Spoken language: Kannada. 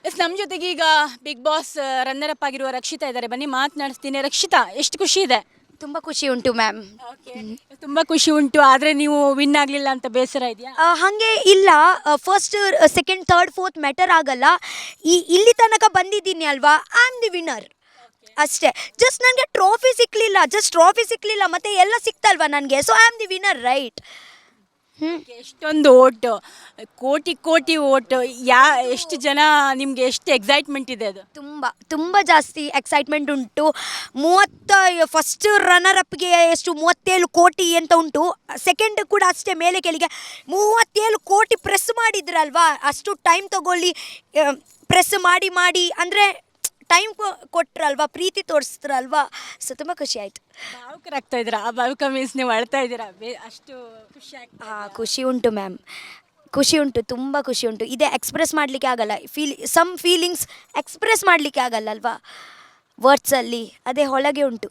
ಎಸ್ ನಮ್ಮ ಜೊತೆಗೆ ಈಗ ಬಿಗ್ ಬಾಸ್ ರನ್ನರ್ ಅಪ್ ಆಗಿರುವ ರಕ್ಷಿತಾ ಇದ್ದಾರೆ. ಬನ್ನಿ ಮಾತನಾಡಿಸ್ತೀನಿ. ರಕ್ಷಿತಾ, ಎಷ್ಟು ಖುಷಿ ಇದೆ? ತುಂಬ ಖುಷಿ ಉಂಟು ಮ್ಯಾಮ್. ಓಕೆ, ತುಂಬ ಖುಷಿ ಉಂಟು. ಆದರೆ ನೀವು ವಿನ್ ಆಗಲಿಲ್ಲ ಅಂತ ಬೇಸರ ಇದೆಯಾ? ಹಾಗೆ ಇಲ್ಲ, first second third fourth matter ಆಗಲ್ಲ. ಇಲ್ಲಿ ತನಕ ಬಂದಿದ್ದೀನಿ ಅಲ್ವಾ, ಐ ಆಮ್ ದಿ ವಿನ್ನರ್ ಅಷ್ಟೇ. ಜಸ್ಟ್ ನನಗೆ ಟ್ರೋಫಿ ಸಿಕ್ಕಲಿಲ್ಲ ಮತ್ತು ಎಲ್ಲ ಸಿಕ್ತಲ್ವಾ ನನಗೆ, so I am the winner, right. ಎಷ್ಟೊಂದು ಓಟು, ಕೋಟಿ ಕೋಟಿ ಓಟು, ಎಷ್ಟು ಜನ, ನಿಮಗೆ ಎಷ್ಟು ಎಕ್ಸೈಟ್ಮೆಂಟ್ ಇದೆ ಅದು? ತುಂಬ ಜಾಸ್ತಿ ಎಕ್ಸೈಟ್ಮೆಂಟ್ ಉಂಟು. ಫಸ್ಟ್ ರನ್ನರ್ ಅಪ್ಗೆ ಎಷ್ಟು 37 ಕೋಟಿ ಅಂತ ಉಂಟು. ಸೆಕೆಂಡ್ ಕೂಡ ಅಷ್ಟೇ, ಮೇಲೆ ಕೆಳಗೆ 37 ಕೋಟಿ ಪ್ರೆಸ್ ಮಾಡಿದ್ರಲ್ವಾ. ಅಷ್ಟು ಟೈಮ್ ತಗೊಳ್ಳಿ ಪ್ರೆಸ್ ಮಾಡಿ ಅಂದರೆ ಟೈಮ್ ಕೊಟ್ರಲ್ವಾ, ಪ್ರೀತಿ ತೋರಿಸ್ತಾರಲ್ವಾ. ಸೊ ತುಂಬ ಖುಷಿ ಆಯಿತು. ಭಾವುಕರಾಗ್ತಾ ಇದ್ದೀರಾ? ಆ ಭಾವುಕ ಮೀನ್ಸ್ ನೀವು ಅಳ್ತಾ ಇದ್ದೀರಾ? ಅಷ್ಟು ಖುಷಿ ಆಗ್ತಾ? ಖುಷಿ ಉಂಟು ಮ್ಯಾಮ್, ಖುಷಿ ಉಂಟು, ತುಂಬ ಖುಷಿ ಉಂಟು. ಇದೇ ಎಕ್ಸ್ಪ್ರೆಸ್ ಮಾಡಲಿಕ್ಕೆ ಆಗಲ್ಲ. ಸಮ್ ಫೀಲಿಂಗ್ಸ್ ಎಕ್ಸ್ಪ್ರೆಸ್ ಮಾಡಲಿಕ್ಕೆ ಆಗಲ್ಲ ಅಲ್ವಾ ವರ್ಡ್ಸಲ್ಲಿ, ಅದೇ ಒಳಗೆ ಉಂಟು.